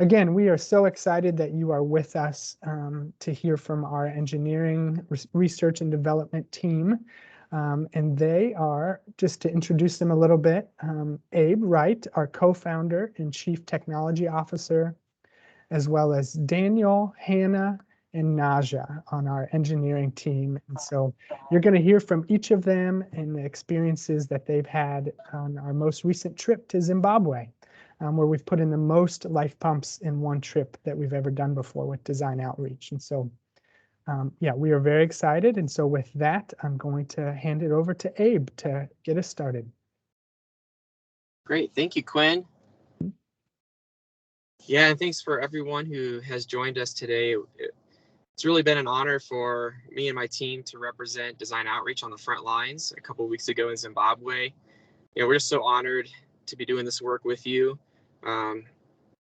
Again, we are so excited that you are with us to hear from our engineering, research, and development team. And they are, just to introduce them a little bit, Abe Wright, our co-founder and chief technology officer, as well as Daniel, Hannah, and Naja on our engineering team. And so you're going to hear from each of them and the experiences that they've had on our most recent trip to Zimbabwe, where we've put in the most life pumps in one trip that we've ever done before with design outreach. And so, yeah, we are very excited. And so with that, I'm going to hand it over to Abe to get us started. Great. Thank you, Quinn. Yeah, and thanks for everyone who has joined us today. It's really been an honor for me and my team to represent design outreach on the front lines a couple of weeks ago in Zimbabwe. We're just so honored to be doing this work with you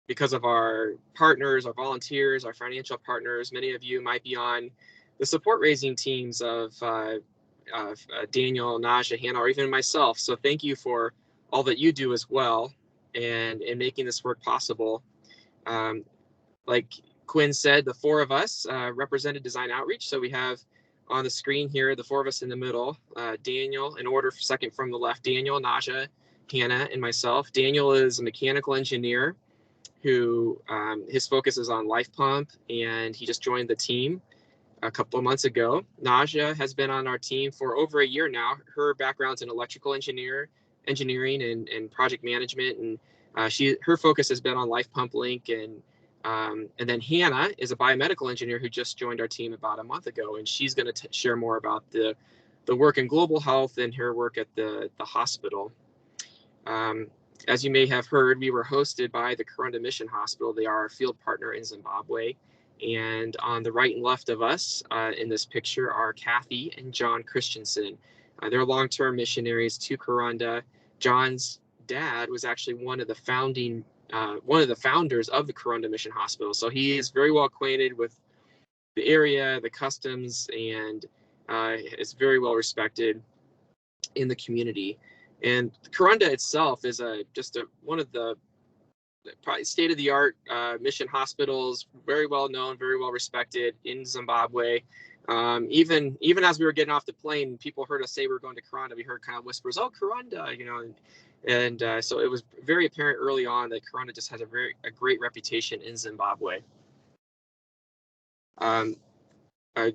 because of our partners, our volunteers, our financial partners. Many of you might be on the support raising teams of Daniel, Naja, Hannah, or even myself. So thank you for all that you do as well and in making this work possible. Like Quinn said, the four of us represented design outreach. So we have on the screen here, the four of us in the middle, Daniel, in order second from the left, Daniel, Naja, Hannah, and myself. Daniel is a mechanical engineer who his focus is on life pump, and he just joined the team a couple of months ago. Naja has been on our team for over a year now. Her background's in electrical engineering and project management, and her focus has been on life pump link. And then Hannah is a biomedical engineer who just joined our team about a month ago, and she's going to share more about the work in global health and her work at the hospital. As you may have heard, we were hosted by the Karanda Mission Hospital. They are our field partner in Zimbabwe. And on the right and left of us in this picture are Kathy and John Christensen. They're long-term missionaries to Karanda. John's dad was actually one of the founders of the Karanda Mission Hospital. So he is very well acquainted with the area, the customs, and is very well respected in the community. And Karanda itself is one of the probably state-of-the-art mission hospitals, very well known, very well respected in Zimbabwe. Even as we were getting off the plane, people heard us say we were going to Karanda. We heard kind of whispers, "Oh, Karanda," and so it was very apparent early on that Karanda just has a great reputation in Zimbabwe.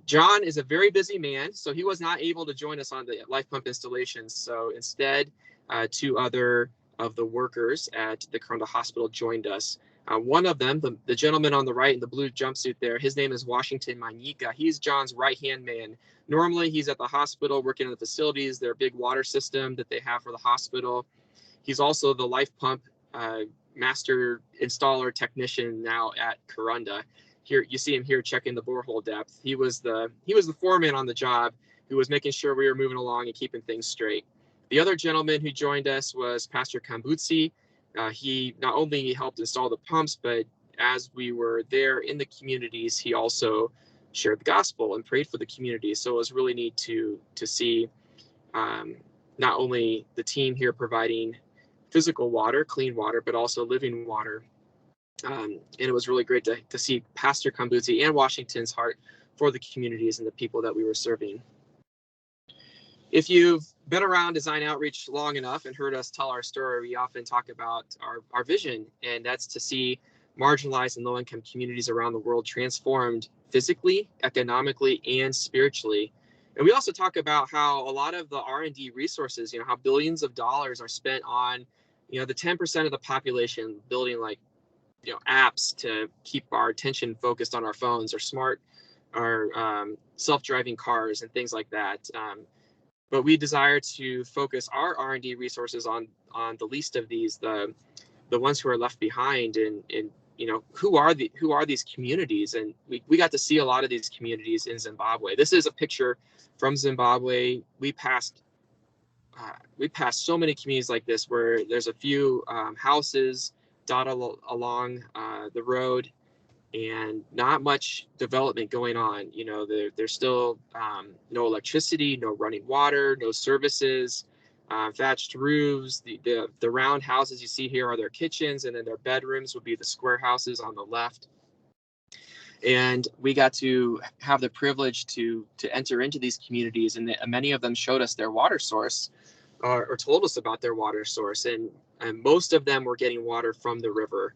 John is a very busy man, so he was not able to join us on the life pump installations. So instead, two other of the workers at the Karanda Hospital joined us. One of them, the gentleman on the right in the blue jumpsuit there, his name is Washington Manyika. He's John's right-hand man. Normally, he's at the hospital working in the facilities, their big water system that they have for the hospital. He's also the life pump master installer technician now at Karanda. Here you see him here checking the borehole depth. He was the foreman on the job who was making sure we were moving along and keeping things straight. The other gentleman who joined us was Pastor Kambutsi. He not only helped install the pumps, but as we were there in the communities, he also shared the gospel and prayed for the community. So it was really neat to see not only the team here providing physical water, clean water, but also living water. And it was really great to see Pastor Kambutsi and Washington's heart for the communities and the people that we were serving. If you've been around design outreach long enough and heard us tell our story, we often talk about our vision, and that's to see marginalized and low-income communities around the world transformed physically, economically, and spiritually. And we also talk about how a lot of the R&D resources, how billions of dollars are spent on, the 10% of the population building apps to keep our attention focused on our phones or self-driving cars and things like that. But we desire to focus our R&D resources on the least of these, the ones who are left behind, and who are these communities. And we got to see a lot of these communities in Zimbabwe. This is a picture from Zimbabwe. We passed so many communities like this where there's a few houses dotted along the road and not much development going on. There's still no electricity, no running water, no services. thatched roofs. The round houses you see here are their kitchens, and then their bedrooms would be the square houses on the left. And we got to have the privilege to enter into these communities, and many of them showed us their water source, or told us about their water source, and most of them were getting water from the river.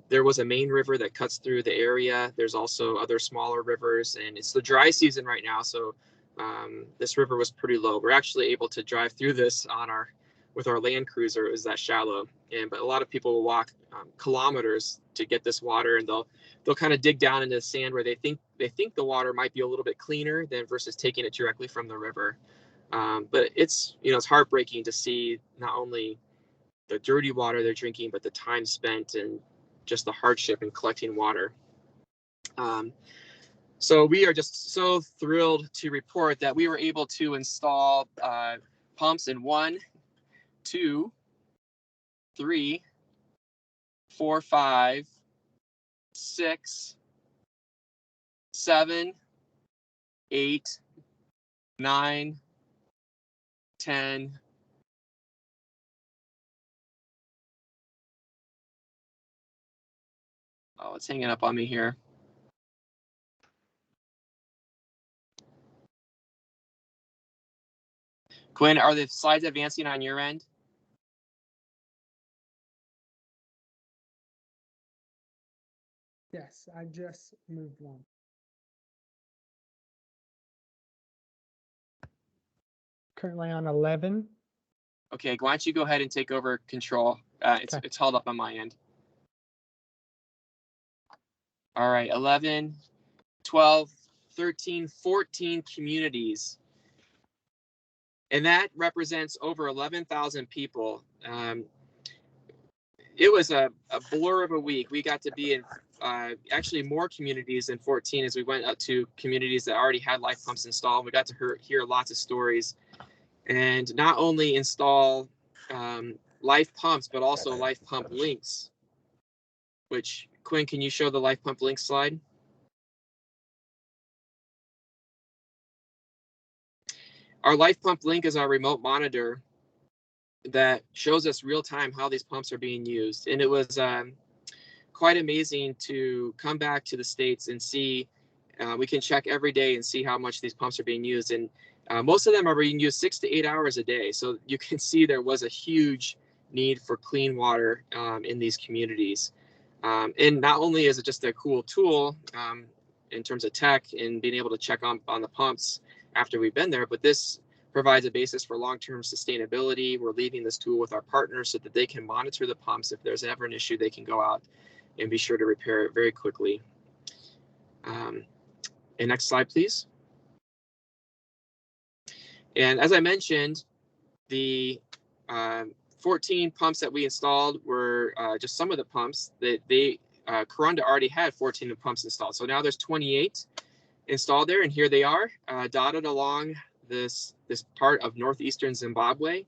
There was a main river that cuts through the area. There's also other smaller rivers, and it's the dry season right now, so this river was pretty low. We're actually able to drive through this with our Land Cruiser. It was that shallow, but a lot of people will walk kilometers to get this water, and they'll kind of dig down into the sand where they think the water might be a little bit cleaner than versus taking it directly from the river. But it's heartbreaking to see not only the dirty water they're drinking, but the time spent and just the hardship in collecting water. So we are just so thrilled to report that we were able to install pumps in 1, 2, 3, 4, 5, 6, 7, 8, 9, 10. Oh, it's hanging up on me here. Quinn, are the slides advancing on your end? Yes, I just moved one. Currently on 11. Okay, why don't you go ahead and take over control? It's held up on my end. All right, 11, 12, 13, 14 communities. And that represents over 11,000 people. It was a blur of a week. We got to be in actually more communities than 14 as we went up to communities that already had life pumps installed. We got to hear lots of stories, and not only install life pumps, but also life pump links, which, Quinn, can you show the life pump link slide? Our life pump link is our remote monitor that shows us real time how these pumps are being used. And it was quite amazing to come back to the States and see, we can check every day and see how much these pumps are being used. And most of them are being used 6 to 8 hours a day. So you can see there was a huge need for clean water in these communities. And not only is it just a cool tool in terms of tech and being able to check on the pumps after we've been there, but this provides a basis for long-term sustainability. We're leaving this tool with our partners so that they can monitor the pumps. If there's ever an issue, they can go out and be sure to repair it very quickly. And next slide, please. And as I mentioned, the 14 pumps that we installed were just some of the pumps that Karanda already had 14 pumps installed. So now there's 28 installed there, and here they are dotted along this part of northeastern Zimbabwe,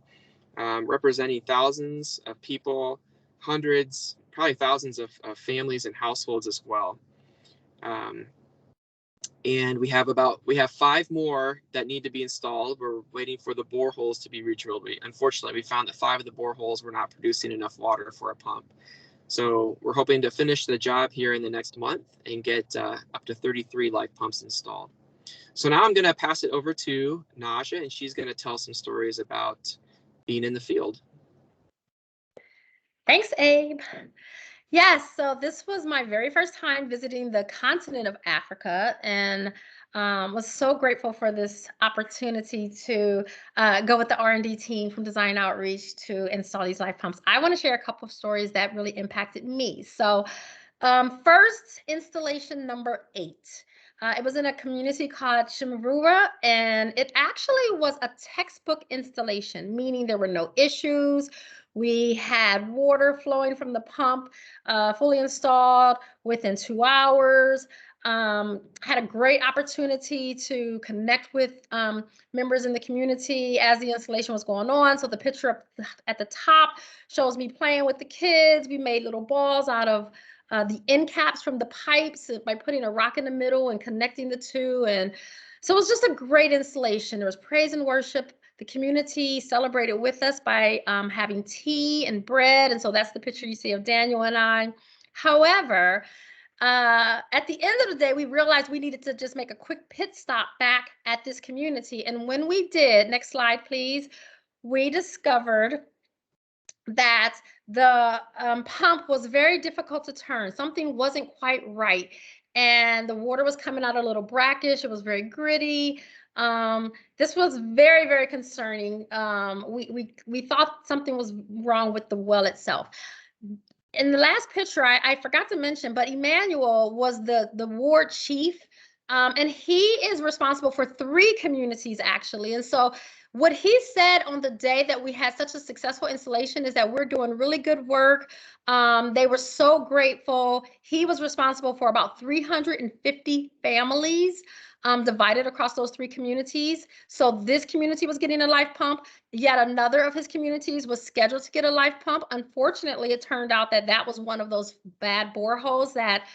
representing thousands of people, hundreds, probably thousands of families and households as well. And we have 5 more that need to be installed. We're waiting for the boreholes to be redrilled. Unfortunately, we found that 5 of the boreholes were not producing enough water for a pump. So we're hoping to finish the job here in the next month and get up to 33 life pumps installed. So now I'm going to pass it over to Naja, and she's going to tell some stories about being in the field. Thanks, Abe. Yes, so this was my very first time visiting the continent of Africa, and was so grateful for this opportunity to go with the R&D team from Design Outreach to install these life pumps. I want to share a couple of stories that really impacted me. So first, installation number 8. It was in a community called Chimarura, and it actually was a textbook installation, meaning there were no issues. We had water flowing from the pump, fully installed within 2 hours. Had a great opportunity to connect with members in the community as the installation was going on. So the picture up at the top shows me playing with the kids. We made little balls out of the end caps from the pipes by putting a rock in the middle and connecting the two. And so it was just a great installation. There was praise and worship The community celebrated with us by having tea and bread. And so that's the picture you see of Daniel and I. However, at the end of the day, we realized we needed to just make a quick pit stop back at this community. And when we did, next slide, please, we discovered that the pump was very difficult to turn. Something wasn't quite right. And the water was coming out a little brackish. It was very gritty. This was very, very concerning. We thought something was wrong with the well itself. In the last picture, I forgot to mention, but Emmanuel was the ward chief, and he is responsible for 3 communities, actually. And so what he said on the day that we had such a successful installation is that we're doing really good work. They were so grateful. He was responsible for about 350 families divided across those 3 communities. So this community was getting a life pump. Yet another of his communities was scheduled to get a life pump. Unfortunately, it turned out that that was one of those bad boreholes that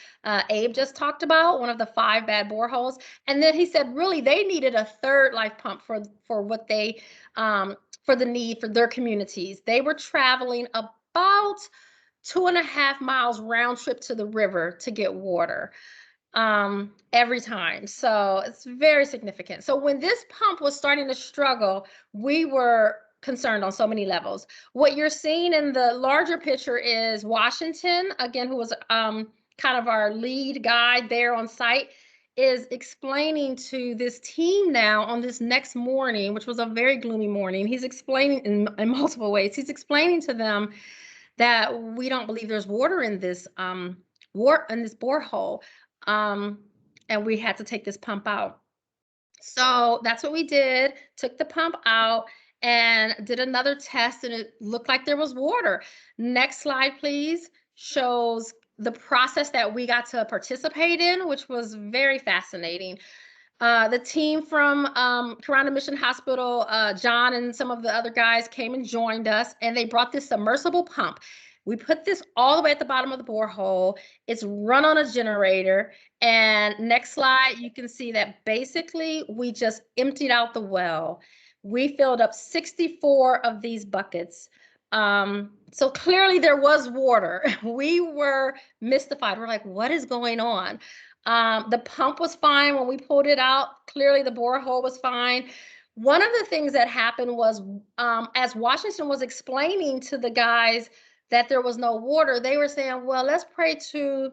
Abe just talked about, one of the 5 bad boreholes. And then he said, really, they needed a 3rd life pump for what they, for the need for their communities. They were traveling about 2.5 miles round trip to the river to get water every time. So it's very significant. So when this pump was starting to struggle, we were concerned on so many levels. What you're seeing in the larger picture is Washington, again, who was kind of our lead guy there on site, is explaining to this team now on this next morning, which was a very gloomy morning. He's explaining in multiple ways. He's explaining to them that we don't believe there's water in this borehole. And we had to take this pump out. So that's what we did, took the pump out and did another test, and it looked like there was water. Next slide, please, shows the process that we got to participate in, which was very fascinating. The team from Karanda Mission Hospital, John and some of the other guys came and joined us, and they brought this submersible pump. We put this all the way at the bottom of the borehole. It's run on a generator. And next slide, you can see that basically we just emptied out the well. We filled up 64 of these buckets. So clearly there was water. We were mystified. We're like, what is going on? The pump was fine when we pulled it out. Clearly the borehole was fine. One of the things that happened was as Washington was explaining to the guys that there was no water, they were saying, well, let's pray to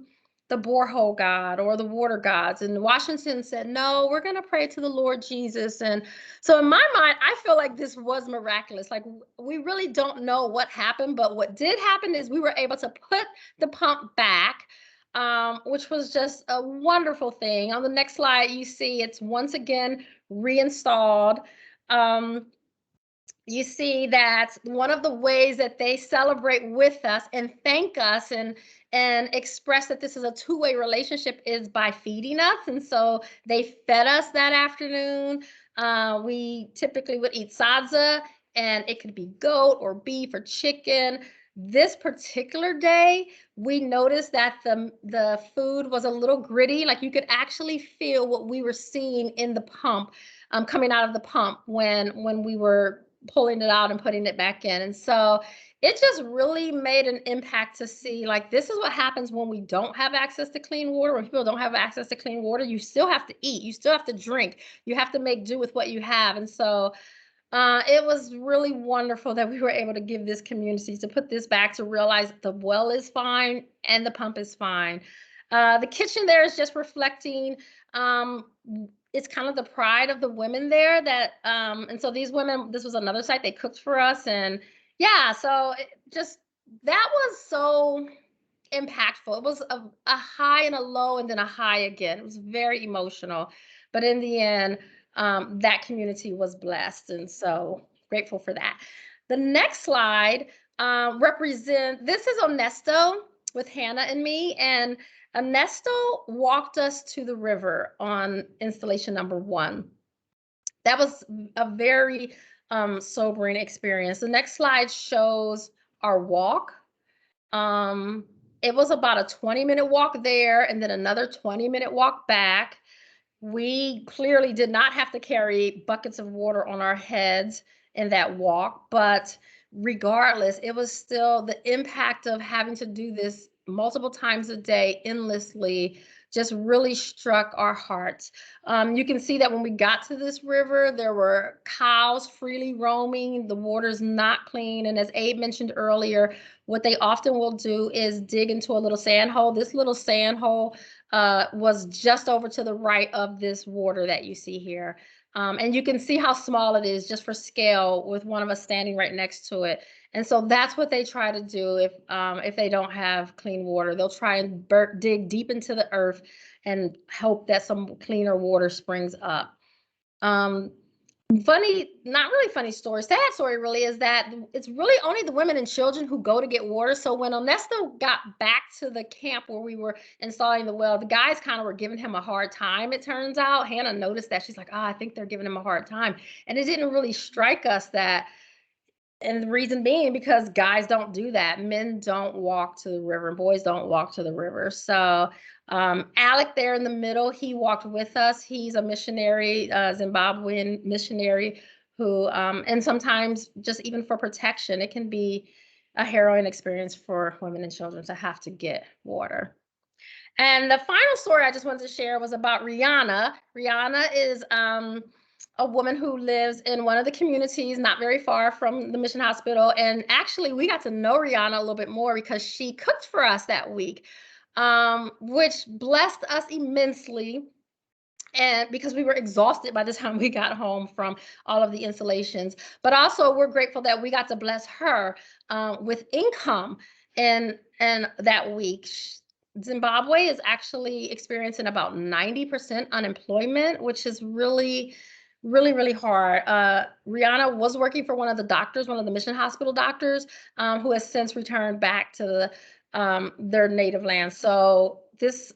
the borehole god or the water gods. And Washington said, no, we're going to pray to the Lord Jesus. And so in my mind, I feel like this was miraculous. Like, we really don't know what happened, but what did happen is we were able to put the pump back, which was just a wonderful thing. On the next slide, you see it's once again reinstalled. You see that one of the ways that they celebrate with us and thank us and express that this is a 2-way relationship is by feeding us. And so they fed us that afternoon. We typically would eat sadza, and it could be goat or beef or chicken. This particular day, we noticed that the food was a little gritty. Like, you could actually feel what we were seeing in the pump, coming out of the pump when we were pulling it out and putting it back in. And so it just really made an impact to see, like, this is what happens when we don't have access to clean water. When people don't have access to clean water, you still have to eat, you still have to drink, you have to make do with what you have. And so it was really wonderful that we were able to give this community, to put this back, to realize the well is fine and the pump is fine. The kitchen there is just reflecting, it's kind of the pride of the women there that, and so these women, this was another site, they cooked for us. And yeah, so that was so impactful. It was a high and a low and then a high again. It was very emotional, but in the end, that community was blessed. And so grateful for that. The next slide this is Ernesto with Hannah and me. And Ernesto walked us to the river on installation number 1. That was a very sobering experience. The next slide shows our walk. It was about a 20-minute walk there and then another 20-minute walk back. We clearly did not have to carry buckets of water on our heads. in that walk. But regardless, it was still the impact of having to do this multiple times a day, endlessly, just really struck our hearts. You can see that when we got to this river, there were cows freely roaming. The water's not clean. And as Abe mentioned earlier, what they often will do is dig into a little sand hole. This little sand hole was just over to the right of this water that you see here. And you can see how small it is just for scale, with one of us standing right next to it. And so that's what they try to do if they don't have clean water. They'll try and dig deep into the earth and hope that some cleaner water springs up. Funny, not really funny story, sad story really, is that it's really only the women and children who go to get water. So when Ernesto got back to the camp where we were installing the well, the guys kind of were giving him a hard time, it turns out. Hannah noticed that. She's like, oh, I think they're giving him a hard time. And it didn't really strike us that, and the reason being because guys don't do that. Men don't walk to the river, and boys don't walk to the river. So Alec there in the middle, he walked with us. He's a missionary, Zimbabwean missionary who, and sometimes just even for protection, it can be a harrowing experience for women and children to have to get water. And the final story I just wanted to share was about Rihanna. Rihanna is a woman who lives in one of the communities not very far from the mission hospital. And actually, we got to know Rihanna a little bit more because she cooked for us that week, which blessed us immensely. And because we were exhausted by the time we got home from all of the installations, but also we're grateful that we got to bless her with income and that week. Zimbabwe is actually experiencing about 90% unemployment, which is really, really, really hard. Rihanna was working for one of the doctors, one of the mission hospital doctors, who has since returned back to their native land. So this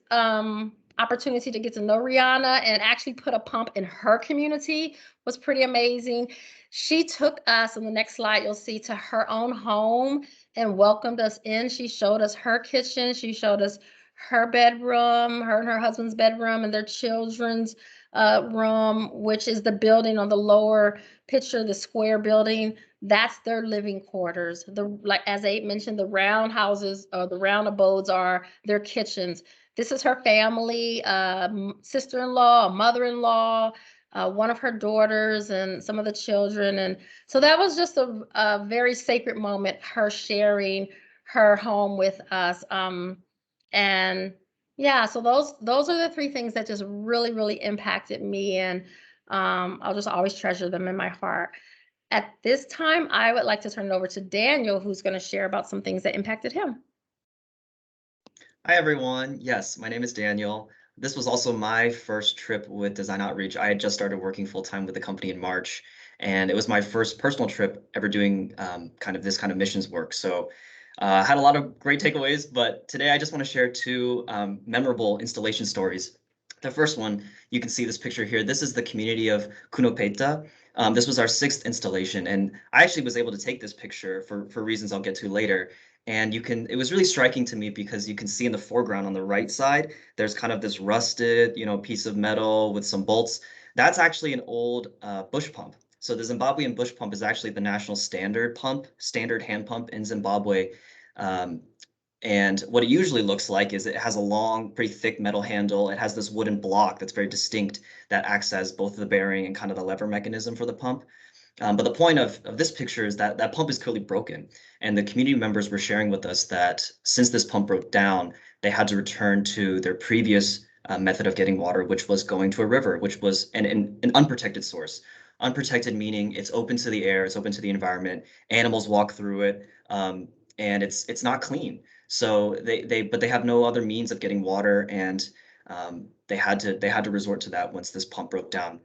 opportunity to get to know Rihanna and actually put a pump in her community was pretty amazing. She took us, in the next slide you'll see, to her own home and welcomed us in. She showed us her kitchen. She showed us her bedroom, her and her husband's bedroom, and their children's room, which is the building on the lower picture, the square building. That's their living quarters. Like as Abe mentioned, the round houses or the round abodes are their kitchens. This is her family, sister-in-law, mother-in-law, one of her daughters, and some of the children. And so that was just a very sacred moment, her sharing her home with us. And yeah, so those are the three things that just really, really impacted me. And I'll just always treasure them in my heart. At this time, I would like to turn it over to Daniel, who's going to share about some things that impacted him. Hi, everyone. Yes, my name is Daniel. This was also my first trip with Design Outreach. I had just started working full-time with the company in March, and it was my first personal trip ever doing this kind of missions work. So I had a lot of great takeaways, but today I just want to share two memorable installation stories. The first one, you can see this picture here. This is the Community of Kunopeta. This was our 6th installation, and I actually was able to take this picture for reasons I'll get to later. And it was really striking to me because you can see in the foreground on the right side, there's kind of this rusted, piece of metal with some bolts. That's actually an old bush pump. So the Zimbabwean bush pump is actually the national standard hand pump in Zimbabwe. And what it usually looks like is it has a long, pretty thick metal handle. It has this wooden block that's very distinct that acts as both the bearing and kind of the lever mechanism for the pump. But the point of this picture is that that pump is clearly broken. And the community members were sharing with us that since this pump broke down, they had to return to their previous method of getting water, which was going to a river, which was an unprotected source. Unprotected meaning it's open to the air, it's open to the environment, animals walk through it, and it's not clean. So but they have no other means of getting water, and they had to resort to that once this pump broke down.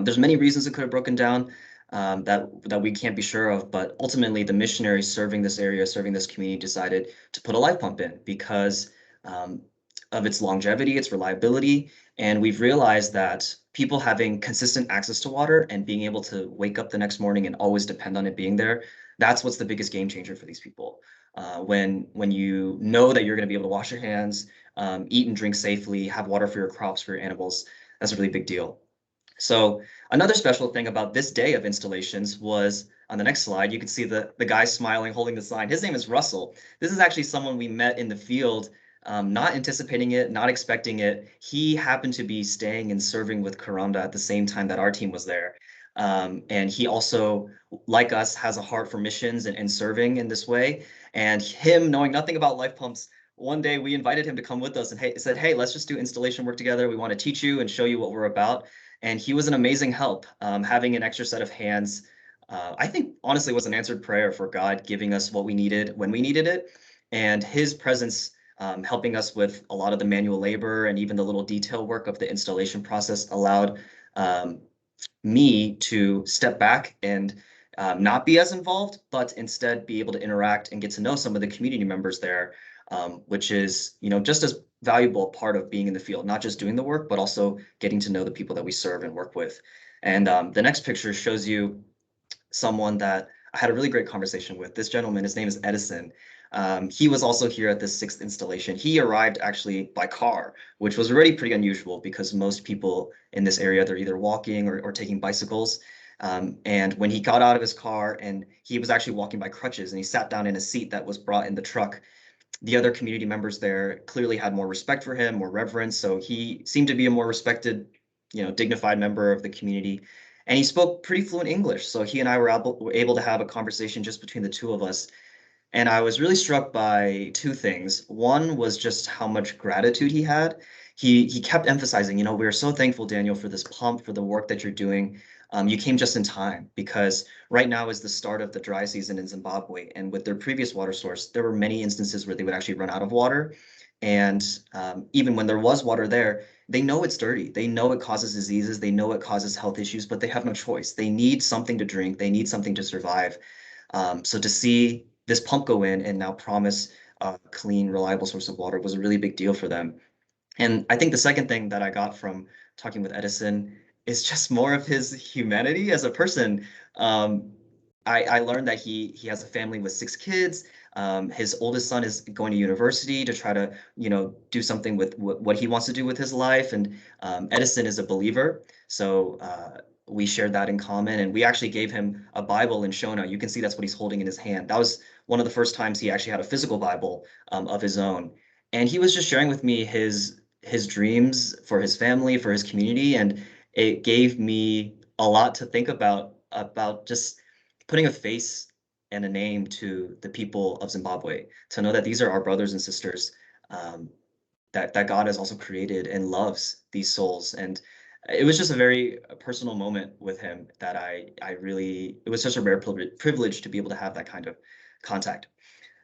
There's many reasons it could have broken down. That we can't be sure of, but ultimately the missionaries serving this area, serving this community, decided to put a life pump in because of its longevity, its reliability, and we've realized that people having consistent access to water and being able to wake up the next morning and always depend on it being there, that's what's the biggest game changer for these people. When you know that you're going to be able to wash your hands, eat and drink safely, have water for your crops, for your animals, that's a really big deal. So another special thing about this day of installations was on the next slide, you can see the guy smiling, holding the sign. His name is Russell. This is actually someone we met in the field, not anticipating it, not expecting it. He happened to be staying and serving with Karanda at the same time that our team was there. And he also, like us, has a heart for missions and serving in this way. And him knowing nothing about life pumps, one day we invited him to come with us and said, hey, let's just do installation work together. We want to teach you and show you what we're about. And he was an amazing help. Having an extra set of hands, I think honestly was an answered prayer for God giving us what we needed when we needed it. And his presence helping us with a lot of the manual labor and even the little detail work of the installation process allowed me to step back and not be as involved, but instead be able to interact and get to know some of the community members there, which is, just as valuable part of being in the field, not just doing the work, but also getting to know the people that we serve and work with. And the next picture shows you someone that I had a really great conversation with. This gentleman, his name is Edison. He was also here at this 6th installation. He arrived actually by car, which was already pretty unusual because most people in this area, they're either walking or taking bicycles. And when he got out of his car, and he was actually walking by crutches, and he sat down in a seat that was brought in the truck, the other community members there clearly had more respect for him, more reverence. So he seemed to be a more respected, dignified member of the community. And he spoke pretty fluent English. So he and I were able to have a conversation just between the two of us. And I was really struck by two things. One was just how much gratitude he had. He kept emphasizing, we are so thankful, Daniel, for this pump, for the work that you're doing. You came just in time because right now is the start of the dry season in Zimbabwe. And with their previous water source, there were many instances where they would actually run out of water. And even when there was water there, they know it's dirty. They know it causes diseases. They know it causes health issues, but they have no choice. They need something to drink. They need something to survive. So to see this pump go in and now promise a clean, reliable source of water was a really big deal for them. And I think the second thing that I got from talking with Edison is just more of his humanity as a person. I learned that he has a family with 6 kids. His oldest son is going to university to try to, do something with what he wants to do with his life. And Edison is a believer. So we shared that in common. And we actually gave him a Bible in Shona. You can see that's what he's holding in his hand. That was one of the first times he actually had a physical Bible of his own. And he was just sharing with me his dreams for his family, for his community. And it gave me a lot to think about just putting a face and a name to the people of Zimbabwe, to know that these are our brothers and sisters, that God has also created and loves these souls. And it was just a very personal moment with him that it was such a rare privilege to be able to have that kind of contact.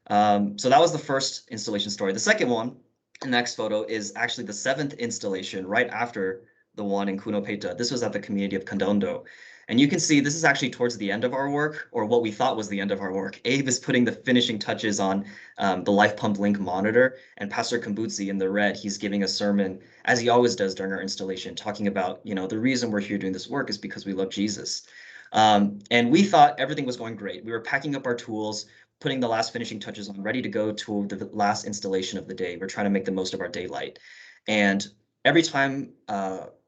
So that was the first installation story. The second one, the next photo, is actually the 7th installation right after the one in Kunopeta. This was at the Community of Kunopeta. And you can see this is actually towards the end of our work, or what we thought was the end of our work. Abe is putting the finishing touches on the Life Pump Link monitor, and Pastor Kambutsi in the red, he's giving a sermon, as he always does during our installation, talking about, the reason we're here doing this work is because we love Jesus. And we thought everything was going great. We were packing up our tools, putting the last finishing touches on, ready to go to the last installation of the day. We're trying to make the most of our daylight. And every time,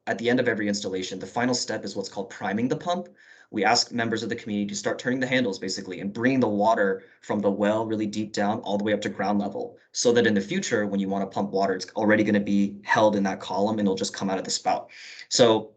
at the end of every installation, the final step is what's called priming the pump. We ask members of the community to start turning the handles, basically, and bringing the water from the well really deep down all the way up to ground level, so that in the future, when you want to pump water, it's already going to be held in that column and it'll just come out of the spout. So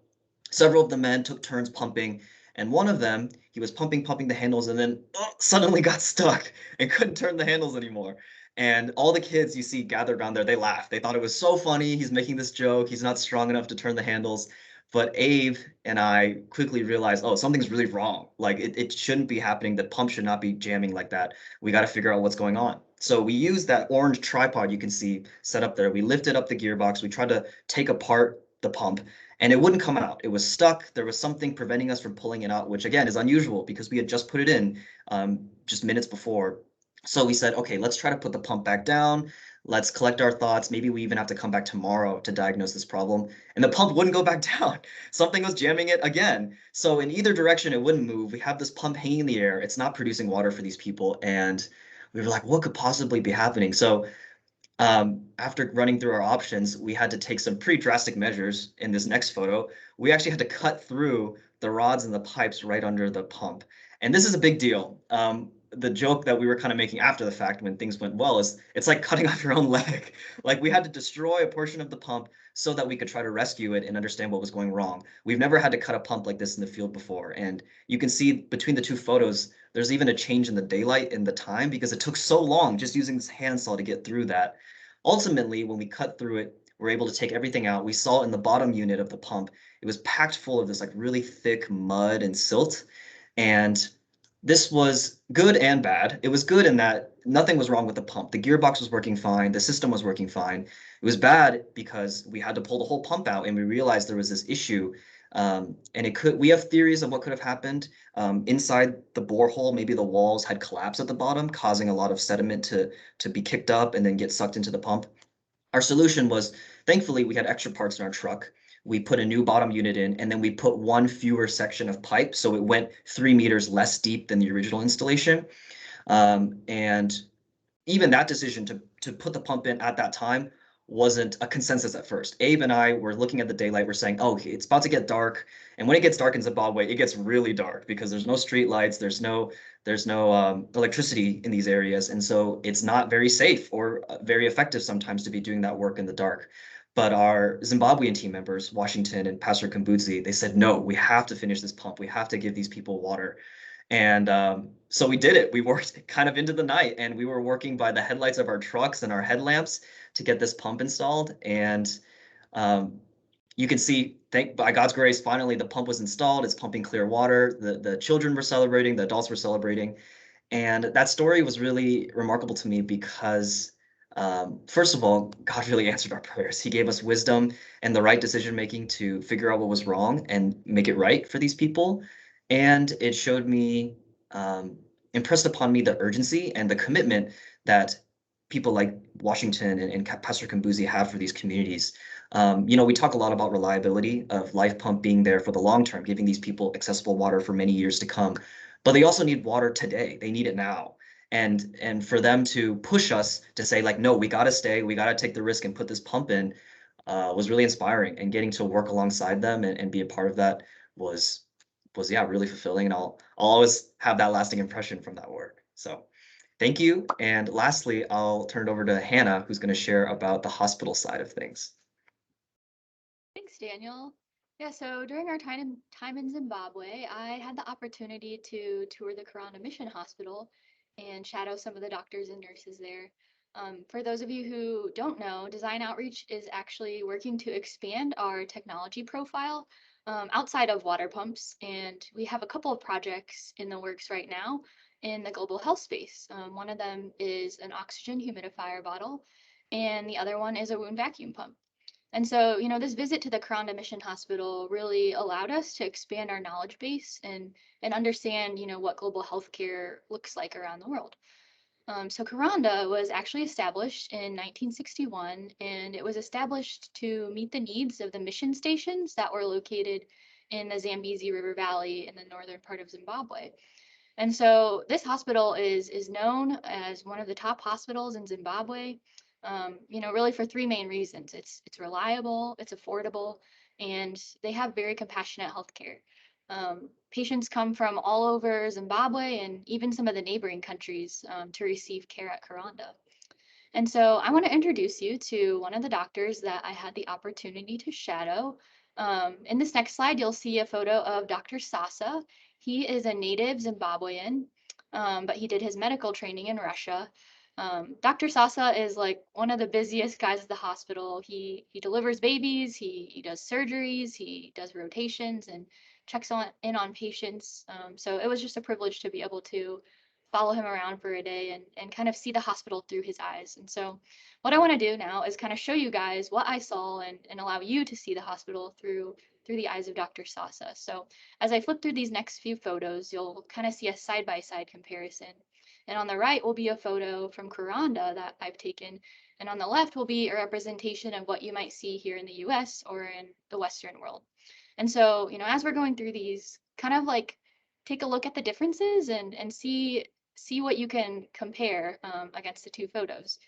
several of the men took turns pumping, and one of them, he was pumping the handles, and then suddenly got stuck and couldn't turn the handles anymore. And all the kids you see gathered around there, they laughed. They thought it was so funny. He's making this joke. He's not strong enough to turn the handles. But Abe and I quickly realized, oh, something's really wrong. Like it shouldn't be happening. The pump should not be jamming like that. We got to figure out what's going on. So we used that orange tripod you can see set up there. We lifted up the gearbox. We tried to take apart the pump, and it wouldn't come out. It was stuck. There was something preventing us from pulling it out, which again is unusual because we had just put it in just minutes before. So we said, okay, let's try to put the pump back down. Let's collect our thoughts. Maybe we even have to come back tomorrow to diagnose this problem. And the pump wouldn't go back down. Something was jamming it again. So in either direction, it wouldn't move. We have this pump hanging in the air. It's not producing water for these people. And we were like, what could possibly be happening? So After running through our options, we had to take some pretty drastic measures in this next photo. We actually had to cut through the rods and the pipes right under the pump. And this is a big deal. The joke that we were kind of making after the fact when things went well is it's like cutting off your own leg. Like we had to destroy a portion of the pump so that we could try to rescue it and understand what was going wrong. We've never had to cut a pump like this in the field before. And you can see between the two photos, there's even a change in the daylight and the time because it took so long just using this handsaw to get through that. Ultimately, when we cut through it, we're able to take everything out. We saw in the bottom unit of the pump, it was packed full of this like really thick mud and silt. And this was good and bad. It was good in that nothing was wrong with the pump. The gearbox was working fine. The system was working fine. It was bad because we had to pull the whole pump out and we realized there was this issue. We have theories of what could have happened. Inside the borehole, maybe the walls had collapsed at the bottom, causing a lot of sediment to be kicked up and then get sucked into the pump. Our solution was, thankfully, we had extra parts in our truck. We put a new bottom unit in, and then we put one fewer section of pipe, so it went 3 meters less deep than the original installation. And even that decision to put the pump in at that time wasn't a consensus at first. Abe and I were looking at the daylight. We're saying, oh, okay, it's about to get dark. And when it gets dark in Zimbabwe, it gets really dark because there's no street lights, there's no electricity in these areas. And so it's not very safe or very effective sometimes to be doing that work in the dark. But our Zimbabwean team members, Washington and Pastor Kambudzi, they said, no, we have to finish this pump. We have to give these people water. And so we did it. We worked kind of into the night and we were working by the headlights of our trucks and our headlamps to get this pump installed. And you can see, by God's grace, finally the pump was installed. It's pumping clear water. The children were celebrating, the adults were celebrating. And that story was really remarkable to me because first of all, God really answered our prayers. He gave us wisdom and the right decision-making to figure out what was wrong and make it right for these people. And it showed me, impressed upon me the urgency and the commitment that people like Washington and Pastor Kambudzi have for these communities. We talk a lot about reliability of Life Pump being there for the long term, giving these people accessible water for many years to come. But they also need water today. They need it now. And for them to push us to say like, no, we got to stay, we got to take the risk and put this pump in was really inspiring. And getting to work alongside them and be a part of that was yeah, really fulfilling. And I'll always have that lasting impression from that work. So thank you. And lastly, I'll turn it over to Hannah, who's going to share about the hospital side of things. Thanks, Daniel. Yeah, so during our time in Zimbabwe, I had the opportunity to tour the Karanda Mission Hospital and shadow some of the doctors and nurses there. For those of you who don't know, Design Outreach is actually working to expand our technology profile outside of water pumps, and we have a couple of projects in the works right now in the global health space. One of them is an oxygen humidifier bottle, and the other one is a wound vacuum pump. And so, this visit to the Karanda Mission Hospital really allowed us to expand our knowledge base and understand, what global healthcare looks like around the world. So Karanda was actually established in 1961, and it was established to meet the needs of the mission stations that were located in the Zambezi River Valley in the northern part of Zimbabwe. And so this hospital is known as one of the top hospitals in Zimbabwe, really for three main reasons. It's reliable, it's affordable, and they have very compassionate healthcare. Patients come from all over Zimbabwe and even some of the neighboring countries to receive care at Karanda. And so I want to introduce you to one of the doctors that I had the opportunity to shadow. In this next slide, you'll see a photo of Dr. Sasa. He is a native Zimbabwean, but he did his medical training in Russia. Dr. Sasa is like one of the busiest guys at the hospital. He delivers babies, he does surgeries, he does rotations and checks in on patients. So it was just a privilege to be able to follow him around for a day and kind of see the hospital through his eyes. And so what I want to do now is kind of show you guys what I saw and allow you to see the hospital through the eyes of Dr. Sasa. So as I flip through these next few photos, you'll kind of see a side-by-side comparison. And on the right will be a photo from Karanda that I've taken. And on the left will be a representation of what you might see here in the US or in the Western world. And so, as we're going through these, kind of like take a look at the differences and see what you can compare against the two photos.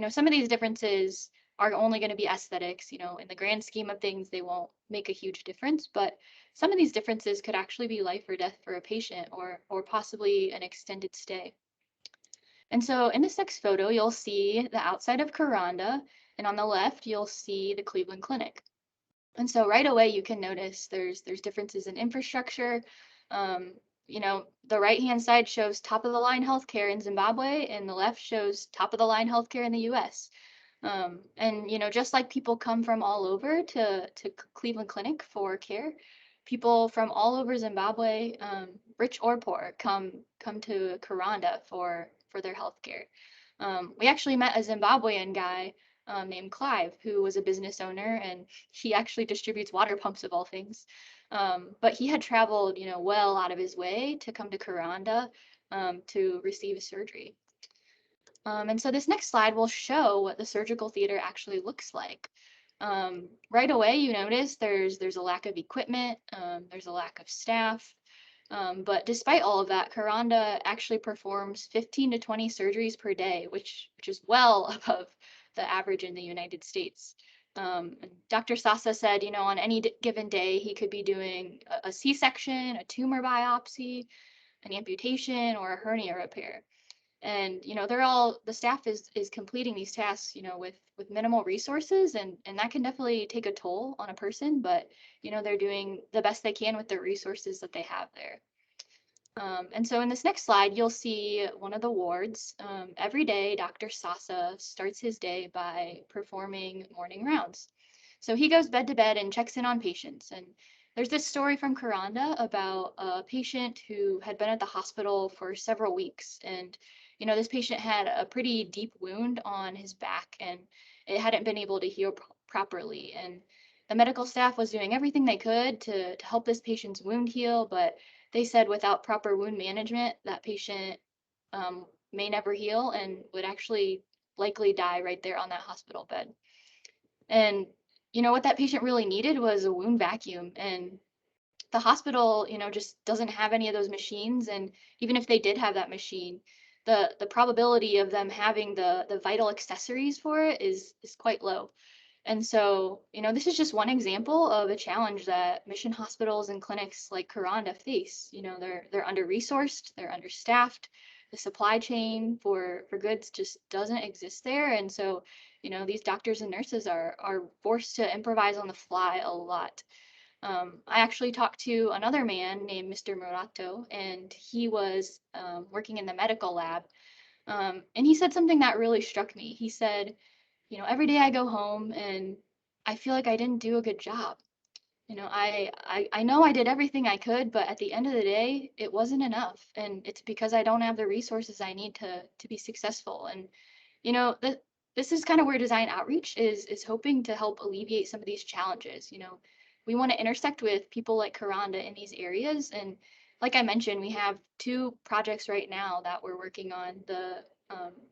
some of these differences are only going to be aesthetics. In the grand scheme of things, they won't make a huge difference, but some of these differences could actually be life or death for a patient, or possibly an extended stay. And so in this next photo, you'll see the outside of Karanda, and on the left, you'll see the Cleveland Clinic. And so right away, you can notice there's differences in infrastructure. The right-hand side shows top-of-the-line healthcare in Zimbabwe, and the left shows top-of-the-line healthcare in the U.S. And just like people come from all over to Cleveland Clinic for care, people from all over Zimbabwe, rich or poor, come to Karanda for their healthcare. We actually met a Zimbabwean guy named Clive, who was a business owner, and he actually distributes water pumps of all things. But he had traveled, well out of his way to come to Karanda to receive surgery. And so this next slide will show what the surgical theater actually looks like. Right away, you notice there's a lack of equipment, there's a lack of staff. But despite all of that, Karanda actually performs 15 to 20 surgeries per day, which is well above the average in the United States. Dr. Sasa said, on any given day, he could be doing a C-section, a tumor biopsy, an amputation, or a hernia repair. And the staff is completing these tasks with minimal resources, and that can definitely take a toll on a person, but they're doing the best they can with the resources that they have there. And so in this next slide, you'll see one of the wards. Every day, Dr. Sasa starts his day by performing morning rounds. So he goes bed to bed and checks in on patients. And there's this story from Karanda about a patient who had been at the hospital for several weeks. And, this patient had a pretty deep wound on his back, and it hadn't been able to heal properly. And the medical staff was doing everything they could to help this patient's wound heal, but they said without proper wound management, that patient may never heal and would actually likely die right there on that hospital bed. And what that patient really needed was a wound vacuum, and the hospital just doesn't have any of those machines. And even if they did have that machine, the probability of them having the vital accessories for it is quite low. And so this is just one example of a challenge that mission hospitals and clinics like Karanda face. They're under-resourced, they're understaffed, the supply chain for goods just doesn't exist there. And so these doctors and nurses are forced to improvise on the fly a lot. I actually talked to another man named Mr. Murato, and he was working in the medical lab. And he said something that really struck me. He said, every day I go home and I feel like I didn't do a good job. I know I did everything I could, but at the end of the day, it wasn't enough. And it's because I don't have the resources I need to be successful. And, this is kind of where design outreach is hoping to help alleviate some of these challenges. We want to intersect with people like Karanda in these areas. And like I mentioned, we have 2 projects right now that we're working on, the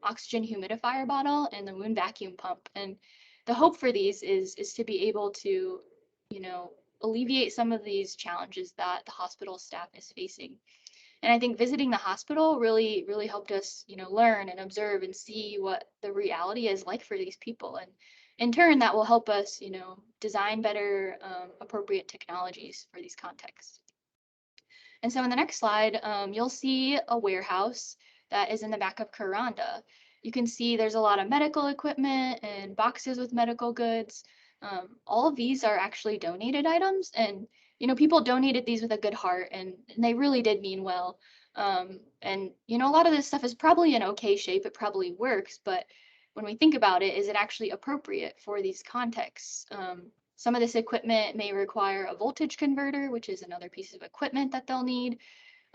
oxygen humidifier bottle and the wound vacuum pump. And the hope for these is to be able to, alleviate some of these challenges that the hospital staff is facing. And I think visiting the hospital really, really helped us, learn and observe and see what the reality is like for these people. And in turn, that will help us, design better, appropriate technologies for these contexts. And so in the next slide, you'll see a warehouse that is in the back of Karanda. You can see there's a lot of medical equipment and boxes with medical goods. All of these are actually donated items, and people donated these with a good heart, and they really did mean well. And a lot of this stuff is probably in okay shape. It probably works, but when we think about it, is it actually appropriate for these contexts? Some of this equipment may require a voltage converter, which is another piece of equipment that they'll need.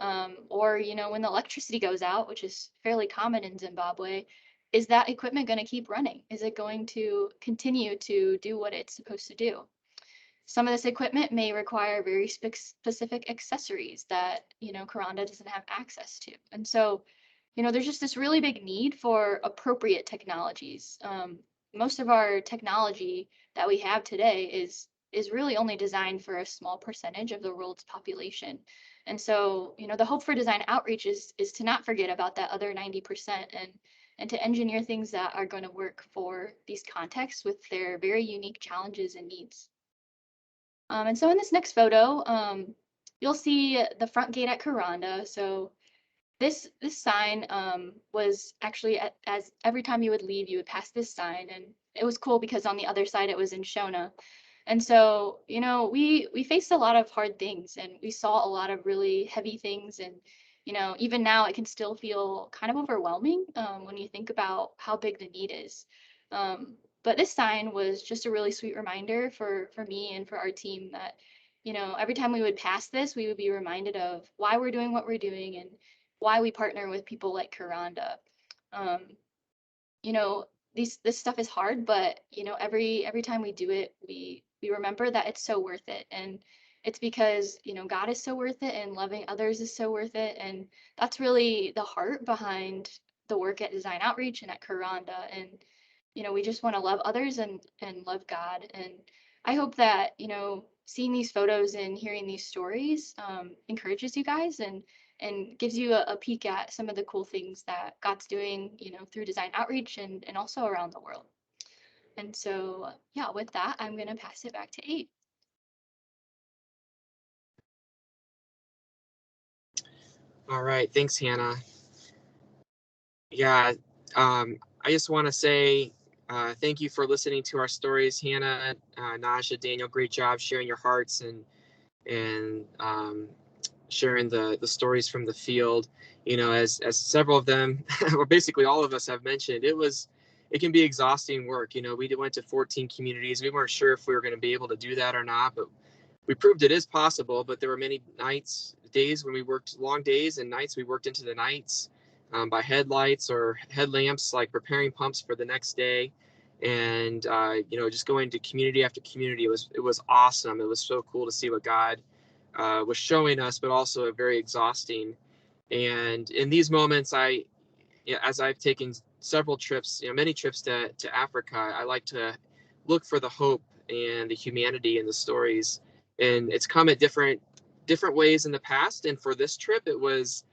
Or, when the electricity goes out, which is fairly common in Zimbabwe, is that equipment going to keep running? Is it going to continue to do what it's supposed to do? Some of this equipment may require very specific accessories that, Karanda doesn't have access to. And so, there's just this really big need for appropriate technologies. Most of our technology that we have today is really only designed for a small percentage of the world's population. And so, the hope for design outreach is to not forget about that other 90% and to engineer things that are going to work for these contexts with their very unique challenges and needs. And so in this next photo, you'll see the front gate at Karanda. So this sign was actually as every time you would leave, you would pass this sign, and it was cool because on the other side it was in Shona. And so, you know, we faced a lot of hard things, and we saw a lot of really heavy things, and you know, even now it can still feel kind of overwhelming when you think about how big the need is. But this sign was just a really sweet reminder for me and for our team that, you know, every time we would pass this, we would be reminded of why we're doing what we're doing and why we partner with people like Karanda. You know, this stuff is hard, but you know, every time we do it, we remember that it's so worth it, and it's because, you know, God is so worth it, and loving others is so worth it, and that's really the heart behind the work at Design Outreach and at Karanda. And you know, we just want to love others and love God. And I hope that, you know, seeing these photos and hearing these stories encourages you guys and gives you a peek at some of the cool things that God's doing, you know, through Design Outreach and also around the world. And so, yeah, with that, I'm going to pass it back to Abe. All right, thanks, Hannah. Yeah, I just want to say thank you for listening to our stories, Hannah, Naja, Daniel. Great job sharing your hearts and sharing the stories from the field. You know, as several of them, or basically all of us have mentioned, it can be exhausting work. You know, we went to 14 communities. We weren't sure if we were going to be able to do that or not, but we proved it is possible. But there were many days when we worked long days, and nights we worked into the nights by headlights or headlamps, like preparing pumps for the next day. And you know, just going to community after community, it was awesome. It was so cool to see what God was showing us, but also very exhausting. And in these moments, as I've taken several trips, you know, many trips to Africa, I like to look for the hope and the humanity in the stories. And it's come at different ways in the past. And for this trip, it was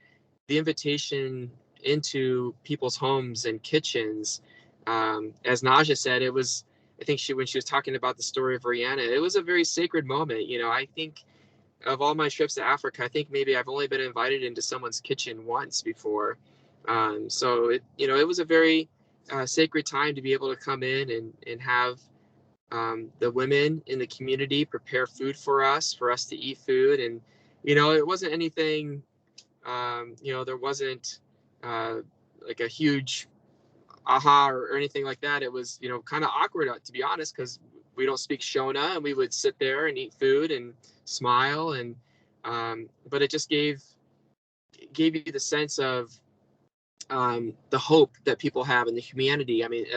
the invitation into people's homes and kitchens. As Naja said, it was, I think when she was talking about the story of Rihanna, it was a very sacred moment. You know, I think of all my trips to Africa, I think maybe I've only been invited into someone's kitchen once before. So it was a very sacred time to be able to come in and have the women in the community prepare food for us to eat food. And, you know, it wasn't anything, you know, there wasn't like a huge aha or anything like that. It was, you know, kind of awkward, to be honest, because we don't speak Shona, and we would sit there and eat food and smile. And but it just gave you the sense of the hope that people have and the humanity. I mean,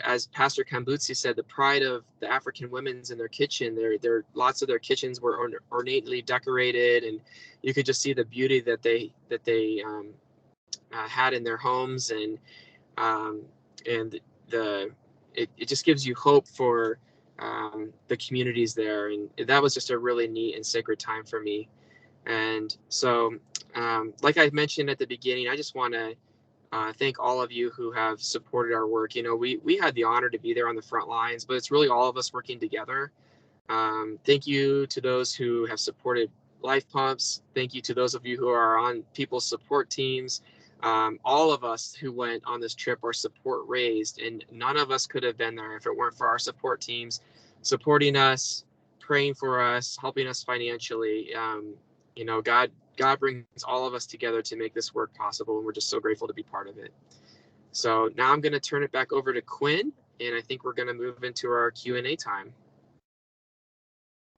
as Pastor Kambutsi said, the pride of the African women's in their kitchen. Lots of their kitchens were ornately decorated, and you could just see the beauty that they had in their homes. And it just gives you hope for the communities there. And that was just a really neat and sacred time for me. And so, like I mentioned at the beginning, I just want to thank all of you who have supported our work. You know, we had the honor to be there on the front lines, but it's really all of us working together. Thank you to those who have supported life pumps. Thank you to those of you who are on people's support teams. All of us who went on this trip are support raised, and none of us could have been there if it weren't for our support teams supporting us, praying for us, helping us financially. You know, God brings all of us together to make this work possible, and we're just so grateful to be part of it. So now I'm going to turn it back over to Quinn, and I think we're going to move into our Q&A time.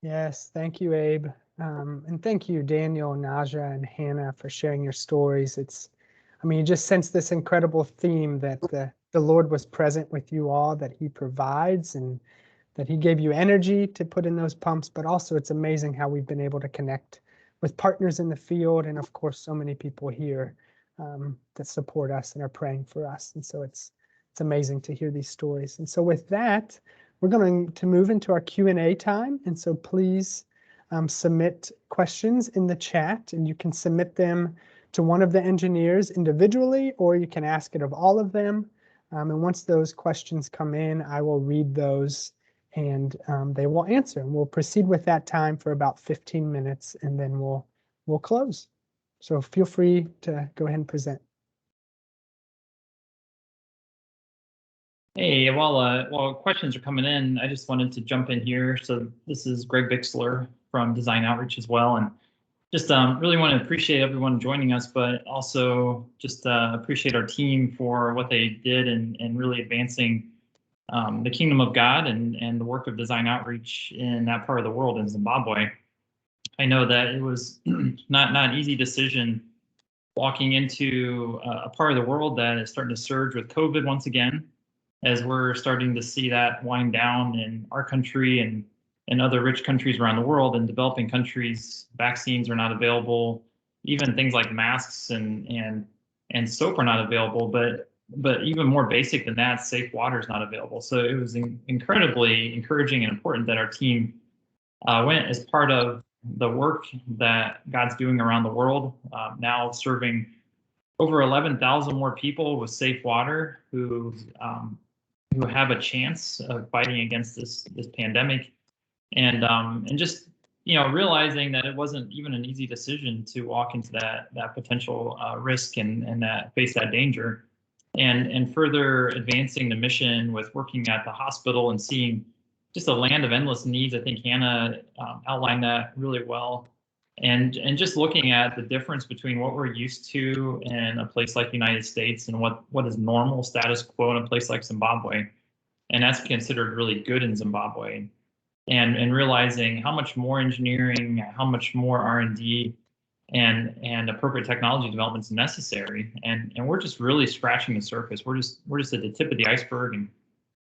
Yes, thank you, Abe. And thank you, Daniel, Naja, and Hannah, for sharing your stories. I mean, you just sense this incredible theme that the Lord was present with you all, that he provides, and that he gave you energy to put in those pumps. But also, it's amazing how we've been able to connect with partners in the field, and of course, so many people here that support us and are praying for us. And so it's amazing to hear these stories. And so with that, we're going to move into our Q&A time. And so please submit questions in the chat, and you can submit them to one of the engineers individually, or you can ask it of all of them. And once those questions come in, I will read those and they will answer. And we'll proceed with that time for about 15 minutes and then we'll close. So feel free to go ahead and present. Hey, while questions are coming in, I just wanted to jump in here. So this is Greg Bixler from Design Outreach as well, and just really want to appreciate everyone joining us, but also just appreciate our team for what they did and really advancing the kingdom of God and the work of Design Outreach in that part of the world in Zimbabwe. I know that it was not an easy decision walking into a part of the world that is starting to surge with COVID once again, as we're starting to see that wind down in our country and other rich countries around the world. In developing countries, vaccines are not available. Even things like masks and soap are not available. But even more basic than that, safe water is not available. So it was incredibly encouraging and important that our team went as part of the work that God's doing around the world, now serving over 11,000 more people with safe water who have a chance of fighting against this pandemic, and just realizing that it wasn't even an easy decision to walk into that potential risk and that face that danger, and further advancing the mission with working at the hospital and seeing just a land of endless needs. I think Hannah outlined that really well. And just looking at the difference between what we're used to in a place like the United States and what is normal status quo in a place like Zimbabwe, and that's considered really good in Zimbabwe, and realizing how much more engineering, how much more R&D and appropriate technology development is necessary, and we're just really scratching the surface. We're just at the tip of the iceberg, and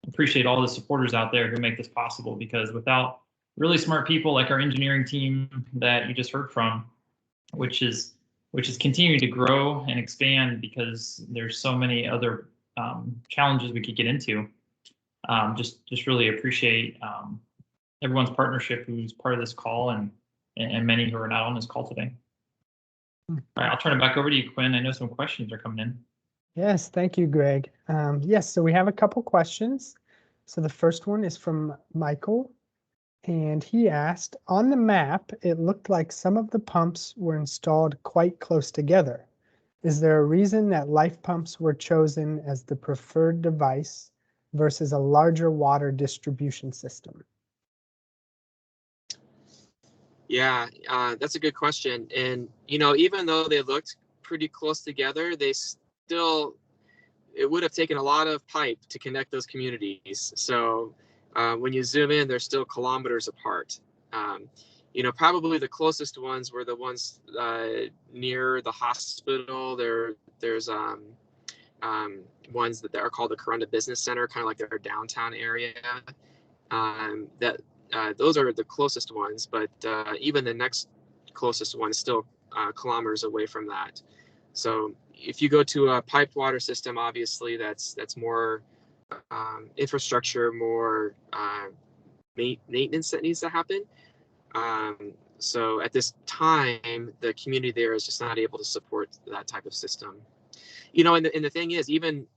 appreciate all the supporters out there who make this possible, because without really smart people like our engineering team that you just heard from, which is continuing to grow and expand because there's so many other challenges we could get into. Just really appreciate everyone's partnership who's part of this call and many who are not on this call today. All right, I'll turn it back over to you, Quinn. I know some questions are coming in. Yes, thank you, Greg. Yes, so we have a couple questions. So the first one is from Michael, and he asked, on the map, it looked like some of the pumps were installed quite close together. Is there a reason that life pumps were chosen as the preferred device versus a larger water distribution system? Yeah, that's a good question. And, even though they looked pretty close together, it would have taken a lot of pipe to connect those communities. So when you zoom in, they're still kilometers apart. Probably the closest ones were the ones near the hospital. There's ones that are called the Karanda Business Center, kind of like their downtown area. Those are the closest ones, but even the next closest one is still kilometers away from that. So if you go to a piped water system, obviously that's more infrastructure, more maintenance that needs to happen. So at this time, the community there is just not able to support that type of system. And the thing is, even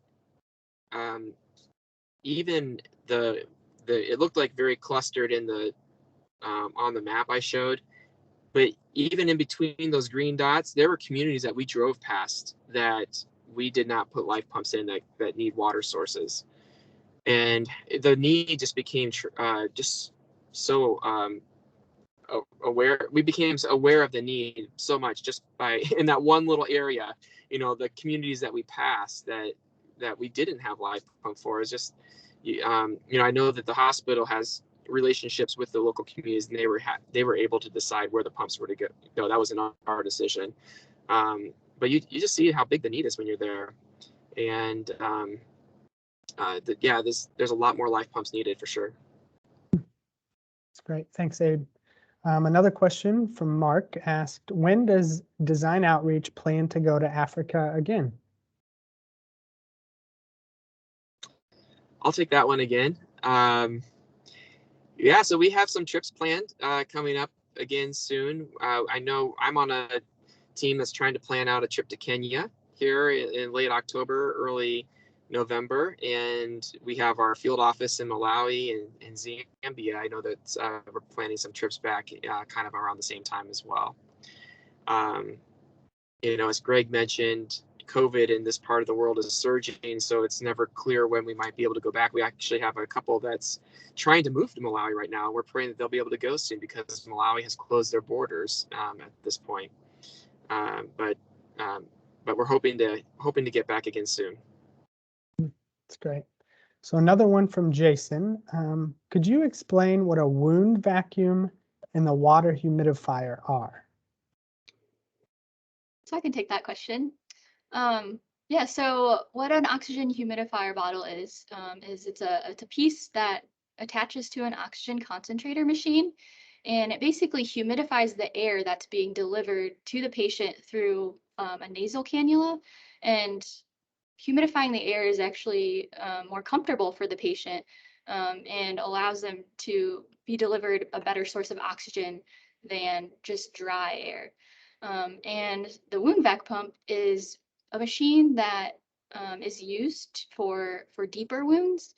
it looked like very clustered in the on the map I showed. But even in between those green dots, there were communities that we drove past that we did not put life pumps in that need water sources. And the need just became just so aware. We became aware of the need so much just by in that one little area, the communities that we passed that we didn't have life pump for is just, I know that the hospital has relationships with the local communities, and they were able to decide where the pumps were to go. That wasn't our decision. But you just see how big the need is when you're there, and there's a lot more life pumps needed for sure. That's great. Thanks, Abe. Another question from Mark asked, when does Design Outreach plan to go to Africa again? I'll take that one again. So we have some trips planned coming up again soon. I know I'm on a team that's trying to plan out a trip to Kenya here in late October, early November, and we have our field office in Malawi and Zambia. I know that we're planning some trips back kind of around the same time as well. As Greg mentioned, COVID in this part of the world is surging, so it's never clear when we might be able to go back. We actually have a couple that's trying to move to Malawi right now. We're praying that they'll be able to go soon because Malawi has closed their borders at this point. But we're hoping to get back again soon. That's great. So another one from Jason. Could you explain what a wound vacuum and the water humidifier are? So I can take that question. Yeah, so what an oxygen humidifier bottle is it's a piece that attaches to an oxygen concentrator machine, and it basically humidifies the air that's being delivered to the patient through a nasal cannula. And humidifying the air is actually more comfortable for the patient and allows them to be delivered a better source of oxygen than just dry air. And the wound vac pump is a machine that is used for deeper wounds.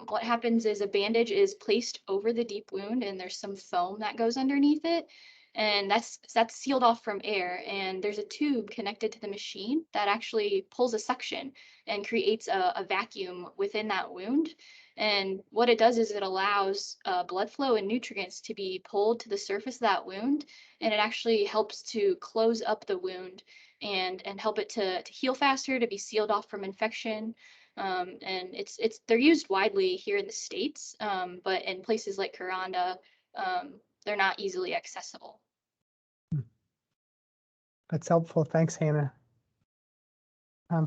What happens is a bandage is placed over the deep wound and there's some foam that goes underneath it, and that's sealed off from air, and there's a tube connected to the machine that actually pulls a suction and creates a vacuum within that wound. And what it does is it allows blood flow and nutrients to be pulled to the surface of that wound, and it actually helps to close up the wound and help it to heal faster, to be sealed off from infection. And they're used widely here in the States, but in places like Karanda, they're not easily accessible. That's helpful. Thanks, Hannah.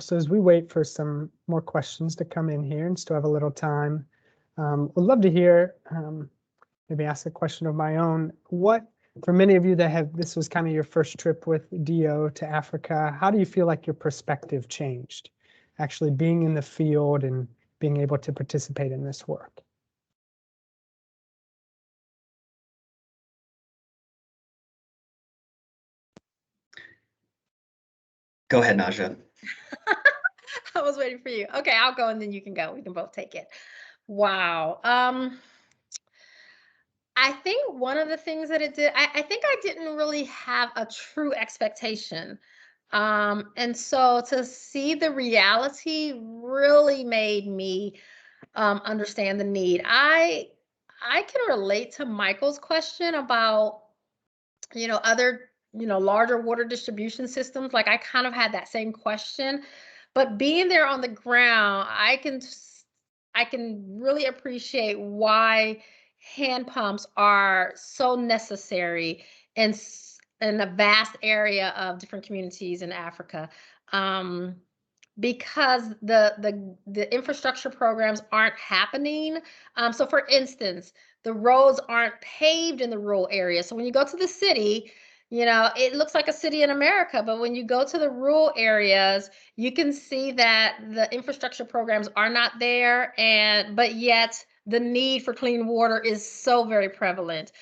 So as we wait for some more questions to come in here and still have a little time, would love to hear, maybe ask a question of my own. For many of you this was kind of your first trip with DO to Africa, how do you feel like your perspective changed, actually being in the field and being able to participate in this work? Go ahead, Naja. I was waiting for you. Okay, I'll go and then you can go. We can both take it. Wow. I think one of the things that it did, I think I didn't really have a true expectation. And so to see the reality really made me understand the need. I can relate to Michael's question about, other, larger water distribution systems. Like I kind of had that same question, but being there on the ground, I can really appreciate why hand pumps are so necessary in a vast area of different communities in Africa. Because the infrastructure programs aren't happening. So for instance, the roads aren't paved in the rural areas. So when you go to the city, it looks like a city in America, but when you go to the rural areas, you can see that the infrastructure programs are not there, but yet the need for clean water is so very prevalent.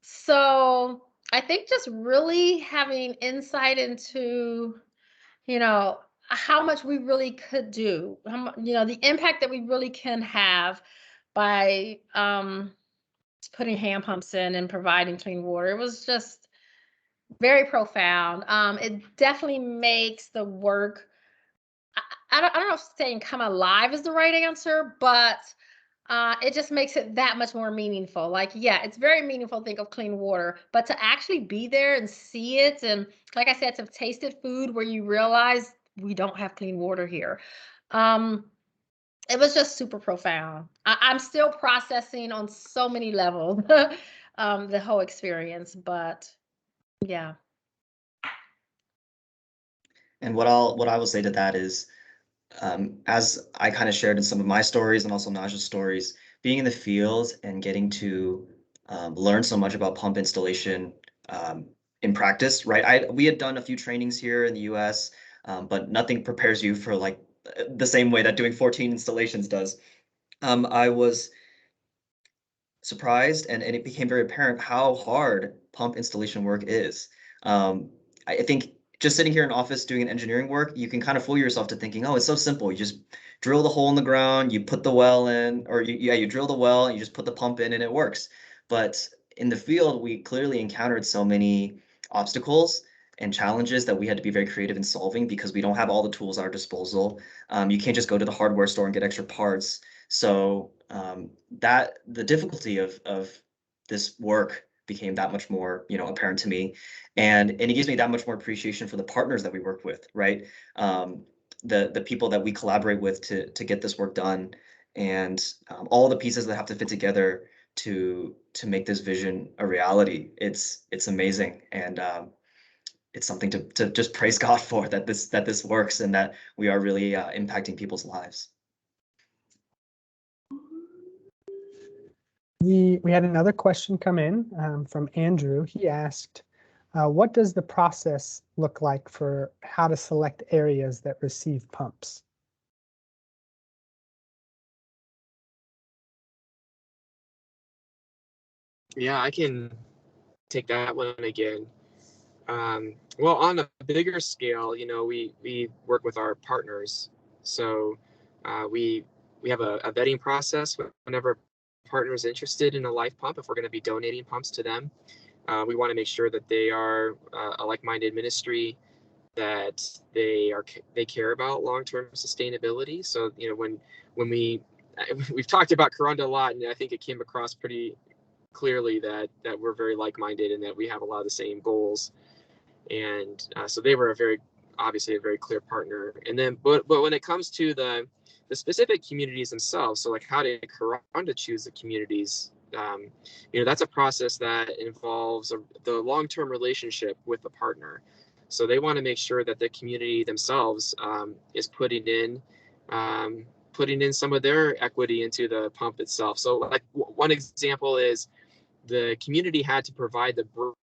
So I think just really having insight into, how much we really could do, the impact that we really can have by putting hand pumps in and providing clean water. It was just very profound. It definitely makes the work, I don't know if saying come alive is the right answer, but it just makes it that much more meaningful. Like, yeah, it's very meaningful to think of clean water, but to actually be there and see it, and like I said, to have tasted food where you realize we don't have clean water here. It was just super profound. I'm still processing on so many levels the whole experience, but yeah. And what I will say to that is, as I kind of shared in some of my stories and also Naja's stories, being in the field and getting to learn so much about pump installation in practice, right? We had done a few trainings here in the US, but nothing prepares you for like the same way that doing 14 installations does. I was surprised and it became very apparent how hard pump installation work is. I think just sitting here in office doing engineering work, you can kind of fool yourself to thinking, oh, it's so simple. You just drill the hole in the ground, you put the well in, or you drill the well and you just put the pump in and it works. But in the field, we clearly encountered so many obstacles and challenges that we had to be very creative in solving because we don't have all the tools at our disposal. You can't just go to the hardware store and get extra parts. So that the difficulty of this work became that much more, apparent to me, and it gives me that much more appreciation for the partners that we work with, right? The people that we collaborate with to get this work done, and all the pieces that have to fit together to make this vision a reality. It's amazing, and it's something to just praise God for, that this works and that we are really impacting people's lives. We had another question come in from Andrew. He asked, what does the process look like for how to select areas that receive pumps? Yeah, I can take that one again. Well, on a bigger scale, we work with our partners. So we have a vetting process whenever a partner is interested in a life pump. If we're going to be donating pumps to them, we want to make sure that they are a like-minded ministry, that they care about long-term sustainability. So when we've talked about Karanda a lot, and I think it came across pretty clearly that we're very like-minded and that we have a lot of the same goals. And so they were obviously a very clear partner. And then, but when it comes to the specific communities themselves, so like how did Karanda choose the communities? That's a process that involves the long-term relationship with the partner. So they want to make sure that the community themselves is putting in some of their equity into the pump itself. So like one example is the community had to provide the brand.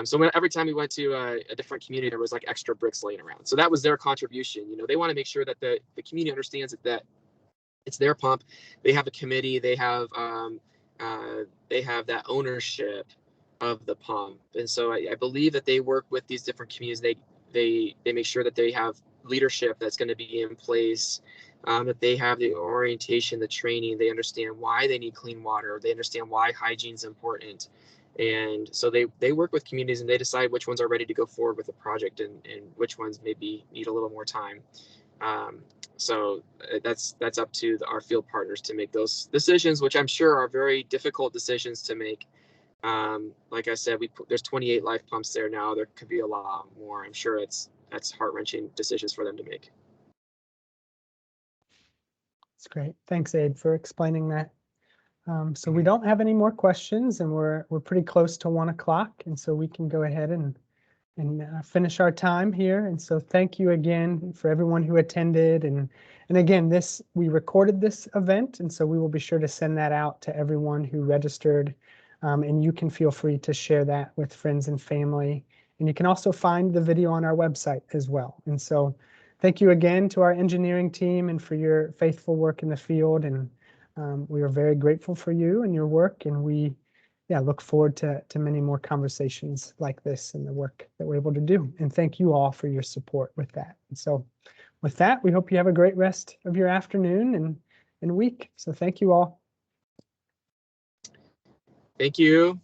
So every time we went to a different community, there was like extra bricks laying around. So that was their contribution. They want to make sure that the community understands that it's their pump. They have a committee. They have that ownership of the pump. And so I believe that they work with these different communities. They make sure that they have leadership that's going to be in place, that they have the orientation, the training. They understand why they need clean water. They understand why hygiene is important. And so they work with communities and they decide which ones are ready to go forward with the project and which ones maybe need a little more time. So that's up to our field partners to make those decisions, which I'm sure are very difficult decisions to make. Like I said, there's 28 life pumps there now. There could be a lot more. I'm sure that's heart-wrenching decisions for them to make. That's great. Thanks, Abe, for explaining that. So we don't have any more questions, and we're pretty close to 1 o'clock, and so we can go ahead and finish our time here. And so thank you again for everyone who attended. And again, we recorded this event, and so we will be sure to send that out to everyone who registered. And you can feel free to share that with friends and family. And you can also find the video on our website as well. And so thank you again to our engineering team and for your faithful work in the field. And we are very grateful for you and your work, and we look forward to many more conversations like this and the work that we're able to do. And thank you all for your support with that. And so with that, we hope you have a great rest of your afternoon and week. So thank you all. Thank you.